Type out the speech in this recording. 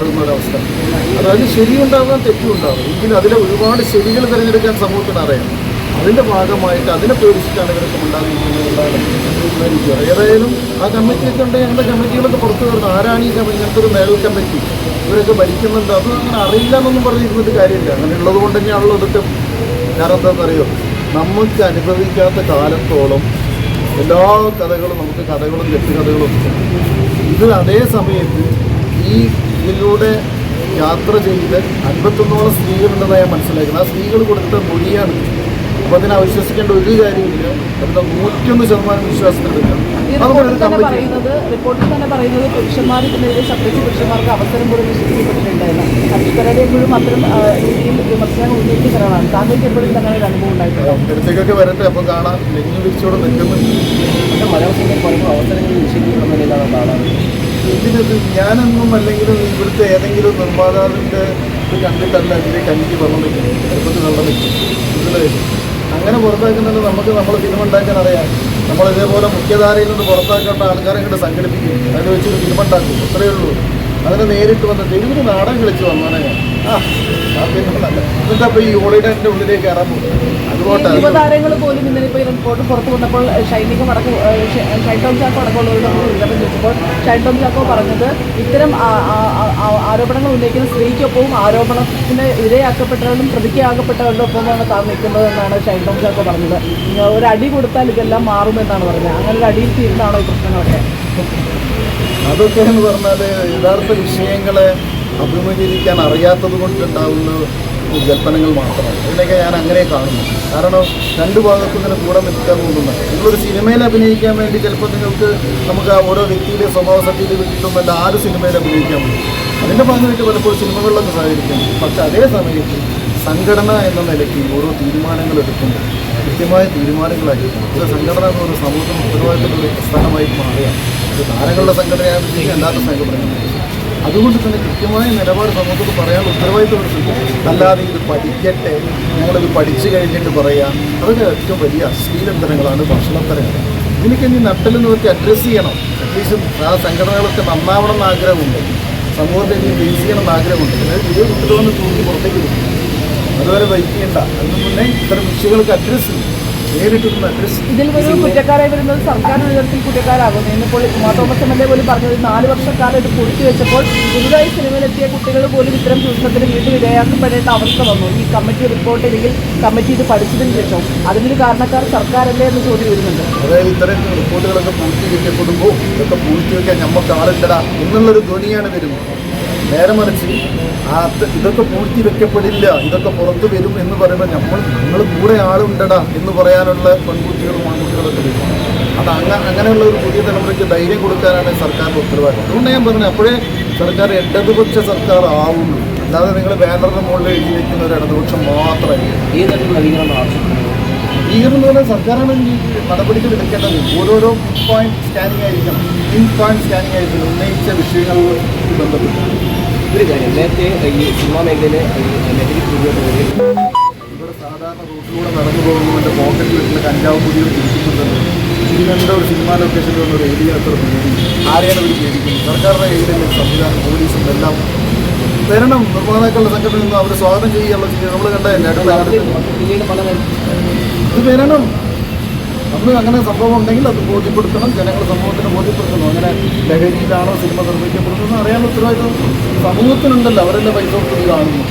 ഒരവസ്ഥ. അതായത് ശരിയുണ്ടാകാൻ തെറ്റുണ്ടാകും. എങ്കിലും അതിലെ ഒരുപാട് ശരികൾ തിരഞ്ഞെടുക്കാൻ സമൂഹത്തിന് അറിയാം. അതിൻ്റെ ഭാഗമായിട്ട് അതിനെ പേടിച്ചിട്ടാണ് ഇവരൊക്കെ ഉണ്ടാകുന്നതെന്നുള്ളതാണ്. ഏതായാലും ആ കമ്മിറ്റിയൊക്കെ ഉണ്ട്. ഞങ്ങളുടെ കമ്മിറ്റികളൊക്കെ പുറത്തു വരുന്നത് ആരാണ് ഈ ഇങ്ങനത്തെ ഒരു മേൽ കമ്മിറ്റി ഇവരൊക്കെ ഭരിക്കുന്നുണ്ട്. അത് അങ്ങനെ അറിയില്ല എന്നൊന്നും പറഞ്ഞിരുന്നിട്ട് കാര്യമില്ല. അങ്ങനെ ഉള്ളത് കൊണ്ട് തന്നെയാണല്ലോ ഇതൊക്കെ. കാരണം എന്താണെന്നറിയോ, നമുക്ക് അനുഭവിക്കാത്ത കാലത്തോളം എല്ലാ കഥകളും നമുക്ക് കഥകളും കെട്ടുകഥകളും ഇത് അതേ സമയത്ത് ഇതിലൂടെ യാത്ര ചെയ്ത് 51ഓളം സ്ത്രീകളുണ്ടെന്നാണ് ഞാൻ മനസ്സിലാക്കുന്നത്. ആ സ്ത്രീകൾ കൊടുത്ത മൊഴിയാണ്. അപ്പോൾ അതിനെ അവിശ്വസിക്കേണ്ട ഒരു കാര്യമില്ല. അതിൻ്റെ 101% വിശ്വാസത്തിലെടുക്കാം. റിപ്പോർട്ടിൽ തന്നെ പറയുന്നത് പുരുഷന്മാർക്കെതിരെ ശബ്ദിച്ച് പുരുഷന്മാർക്ക് അവസരം പോലും നിശ്ചയിക്കപ്പെട്ടിട്ടുണ്ടായിരുന്നു. അക്ഷരയുടെ എപ്പോഴും അത്തരം രീതിയിൽ വിമർശനം ഉന്നയിക്കുന്നതാണ്. താങ്കൾക്ക് എപ്പോഴും അങ്ങനെ ഒരു അനുഭവം ഉണ്ടായിട്ടുണ്ട്? അടുത്തേക്കൊക്കെ വരട്ടെ, അപ്പോൾ കാണാം. നെഞ്ഞു വിരിച്ചോടെ നിൽക്കുന്നുണ്ട്. മലയാള സിനിമയിൽ പറയുമ്പോൾ അവസരങ്ങൾ നിശ്ചയിക്കപ്പെടുന്നതിലാണ് കാണാറ്. ഇതിനത് ഞാനൊന്നും അല്ലെങ്കിൽ ഇവിടുത്തെ ഏതെങ്കിലും നിർമ്മാതാവിൻ്റെ ഇത് കണ്ടിട്ടല്ല ഇതിൻ്റെ കഞ്ഞിക്ക് വെള്ളം വയ്ക്കും, ചെറുപ്പത്തിൽ വെള്ളം വയ്ക്കും. ഇതിലായിട്ട് അങ്ങനെ പുറത്താക്കുന്നുണ്ട്. നമുക്ക് നമ്മൾ സിനിമ ഉണ്ടാക്കാൻ അറിയാം. നമ്മൾ ഇതേപോലെ മുഖ്യധാരയിൽ നിന്ന് പുറത്താക്കേണ്ട ആൾക്കാരെ ഇങ്ങോട്ട് സംഘടിപ്പിക്കും, അതിൽ വെച്ചൊരു സിനിമ ഉണ്ടാക്കും. അത്രയേ ഉള്ളൂ. അതിനെ നേരിട്ട് വന്ന് തെരുവിന് നാടകം കളിച്ച് വന്നാണ് ഞാൻ. പിന്നെ നല്ല എന്നിട്ട് അപ്പോൾ ഈ ഹോളിഡേൻ്റെ ഉള്ളിലേക്ക് കയറാൻ പോകും. അതുകൊണ്ടാണ് യുവതാരങ്ങൾ പോലും ഇന്നലെ ഇപ്പോൾ ഈ റിപ്പോർട്ട് പുറത്തു വന്നപ്പോൾ ഷൈൻ ടോം ചാക്കോ അടക്കമുള്ളവരോട് നമ്മൾ വിവരം ചോദിച്ചപ്പോൾ ഷൈൻ ടോം ചാക്കോ പറഞ്ഞത് ഇത്തരം ആരോപണങ്ങൾ ഉന്നയിക്കുന്ന സ്ത്രീക്കൊപ്പവും ആരോപണത്തിന് ഇരയാക്കപ്പെട്ടവരും പ്രതിക്കാകപ്പെട്ടവരുടെ ഒപ്പമാണ് താൻ നിൽക്കുന്നതെന്നാണ് ഷൈൻ ടോം ചാക്കോ പറഞ്ഞത്. ഒരു അടി കൊടുത്താൽ ഇതെല്ലാം മാറുമെന്നാണ് പറഞ്ഞത്. അങ്ങനെ ഒരു അടിയിൽ തീരുന്നതാണോ ഈ പ്രശ്നങ്ങളൊക്കെ? അതൊക്കെ എന്ന് പറഞ്ഞാൽ യഥാർത്ഥ വിഷയങ്ങളെ അഭിമുഖീകരിക്കാൻ അറിയാത്തത് കൊണ്ടുണ്ടാകുന്ന ജൽപ്പനങ്ങൾ മാത്രമാണ്. ഇതിനൊക്കെ ഞാൻ അങ്ങനെ കാണുന്നു. കാരണം രണ്ടു ഭാഗത്തും ഇങ്ങനെ കൂടെ നിൽക്കാൻ തോന്നുന്നത്. നിങ്ങളൊരു സിനിമയിൽ അഭിനയിക്കാൻ വേണ്ടി ചിലപ്പോൾ നമുക്ക് ആ ഓരോ വ്യക്തിയുടെ സ്വഭാവ സത്യത്തിൽ കിട്ടുന്നല്ല ആര് സിനിമയിൽ അഭിനയിക്കാൻ പറ്റും. അതിൻ്റെ ഭാഗമായിട്ട് പലപ്പോഴും സിനിമകളിലൊക്കെ സഹകരിക്കുന്നു. പക്ഷെ അതേ സമയത്ത് സംഘടന എന്ന നിലയ്ക്ക് ഓരോ തീരുമാനങ്ങൾ എടുക്കുമ്പോൾ കൃത്യമായ തീരുമാനങ്ങളായിരിക്കും. ഇത് സംഘടന എന്നൊരു സമൂഹത്തിന് ഉത്തരവാദിത്തമുള്ള ഒരു പ്രസ്ഥാനമായി മാറുകയാണ്. ഇത് താരങ്ങളുടെ സംഘടനയാണെങ്കിൽ അല്ലാത്ത സംഘടനയാണ്. അതുകൊണ്ട് തന്നെ കൃത്യമായ നിലപാട് സമൂഹത്തിൽ പറയാനുള്ള ഉത്തരവാദിത്തം എടുത്തിട്ട് അല്ലാതെ ഇത് പഠിക്കട്ടെ, ഞങ്ങളിത് പഠിച്ചു കഴിഞ്ഞിട്ട് പറയാം, അതൊക്കെ ഏറ്റവും വലിയ അശ്ലീലത്തരങ്ങളാണ്, ഭക്ഷണത്തരങ്ങൾ. ഇതിനൊക്കെ ഇനി നട്ടലെന്ന് നോക്കി അഡ്രസ്സ് ചെയ്യണം. അറ്റ്ലീസ്റ്റ് ആ സംഘടനകളൊക്കെ നന്നാവണം എന്ന് ആഗ്രഹമുണ്ട്, സമൂഹത്തെ ഇനി ഫേസ് ചെയ്യണം എന്ന് ആഗ്രഹമുണ്ട്. ഇതേ കുട്ടികളൊന്ന് തൂക്കി പുറത്തേക്ക് വരും. അതുവരെ വൈകിക്കേണ്ട. അതിന് മുന്നേ ഇത്തരം വിഷയങ്ങൾക്ക് അഡ്രസ്സ് നേരിട്ടൊന്നും അഡ്രസ്സ്. ഇതിൽ ഒരു കുറ്റക്കാരായി വരുന്നത് സർക്കാർ നേതൃത്വത്തിൽ കുറ്റക്കാരാകുന്നു. ഇന്നിപ്പോൾ Uma Thomas M L A പോലും പറഞ്ഞത് 4 വർഷക്കാലം ഇത് പൂഴ്ത്തിവെച്ചപ്പോൾ പുതുതായി സിനിമയിലെത്തിയ കുട്ടികൾ പോലും ഇത്തരം ചൂഷണത്തിന് വീണ്ടും വിധേയമാക്കപ്പെടേണ്ട അവസ്ഥ വന്നു. ഈ കമ്മിറ്റി റിപ്പോർട്ട് ഇല്ലെങ്കിൽ കമ്മിറ്റി ഇത് പഠിച്ചതിന് ശേഷം അതിനൊരു കാരണക്കാർ സർക്കാരല്ലേ എന്ന് ചോദ്യം വരുന്നുണ്ട്. അതായത് ഇത്തരം റിപ്പോർട്ടുകളൊക്കെ പൂഴ്ത്തിവെക്കപ്പെടുമ്പോൾ ഇതൊക്കെ പൂഴ്ത്തിവെക്കാൻ നമുക്ക് ആളില്ലടാ എന്നുള്ളൊരു ധ്വനിയാണ് വരുന്നത്. നേരെ മറിച്ച് ഇതൊക്കെ പൂഴ്ത്തി വെക്കപ്പെടില്ല, ഇതൊക്കെ പുറത്തു വരും എന്ന് പറയുമ്പോൾ നമ്മൾ കൂടെ ആളുണ്ടടാ എന്ന് പറയാനുള്ള പെൺകുട്ടികളും ആൺകുട്ടികളൊക്കെ വരും. അങ്ങനെയുള്ള ഒരു പുതിയ തലമുറയ്ക്ക് ധൈര്യം കൊടുക്കാനാണ് സർക്കാരിൻ്റെ ഉത്തരവാദിത്തം. അതുകൊണ്ട് ഞാൻ പറഞ്ഞത് അപ്പോഴേ സർക്കാർ ഇടതുപക്ഷ സർക്കാർ ആവുള്ളൂ. അല്ലാതെ നിങ്ങൾ ബാനറിന് മുകളിൽ എഴുതി വയ്ക്കുന്ന ഒരു ഇടതുപക്ഷം മാത്രമല്ല. ഏതൊക്കെ നവീകരണം ആവശ്യപ്പെടുന്നത് എന്ന് പറഞ്ഞാൽ സർക്കാരാണ് ഈ നടപടികൾ എടുക്കേണ്ടത്. ഓരോരോ പോയിന്റ് സ്കാനിങ് ആയിരിക്കണം, പോയിന്റ് സ്കാനിങ് ആയിരിക്കണം ഉന്നയിച്ച വിഷയങ്ങളുമായി ബന്ധപ്പെട്ട്. ഒരു കാര്യം, നേരത്തെ ഈ സിനിമാ മേഖലയിലെ ലഹരി ഇവിടെ സാധാരണ റൂട്ടിലൂടെ നടന്നു പോകുന്നതിൻ്റെ പോക്കറ്റിൽ വരുന്ന കഞ്ചാവ് പൊടികൾ തിരിച്ചിട്ടുണ്ടല്ലോ. ഇതിനെന്താ ഒരു സിനിമാ ലൊക്കേഷനിൽ വന്ന ഒരു ഏരിയ അത്ര പേടി, ആരെയാണ് അവർ പേടിക്കുന്നത്? സർക്കാരിൻ്റെ കയ്യിലുള്ള സംവിധാനം പോലീസും എല്ലാം വരണം. നിർമ്മാതാക്കളുടെ സംഘടനയിൽ നിന്ന് അവർ സ്വാഗതം ചെയ്യുകയുള്ള നമ്മൾ കണ്ടതല്ലേ ഇത് വരണം. നമ്മൾ അങ്ങനെ സംഭവം ഉണ്ടെങ്കിൽ അത് ബോധ്യപ്പെടുത്തണം, ജനങ്ങൾ സമൂഹത്തിന് ബോധ്യപ്പെടുത്തണം. അങ്ങനെ ലഹരിയിലാണോ സിനിമ നിർമ്മിക്കപ്പെടുന്നതെന്ന് അറിയാൻ ഉത്തരവാദിത്വം സമൂഹത്തിനുണ്ടല്ലോ. അവരെല്ലാം പൈസ കൊടുത്ത് കാണുന്നു.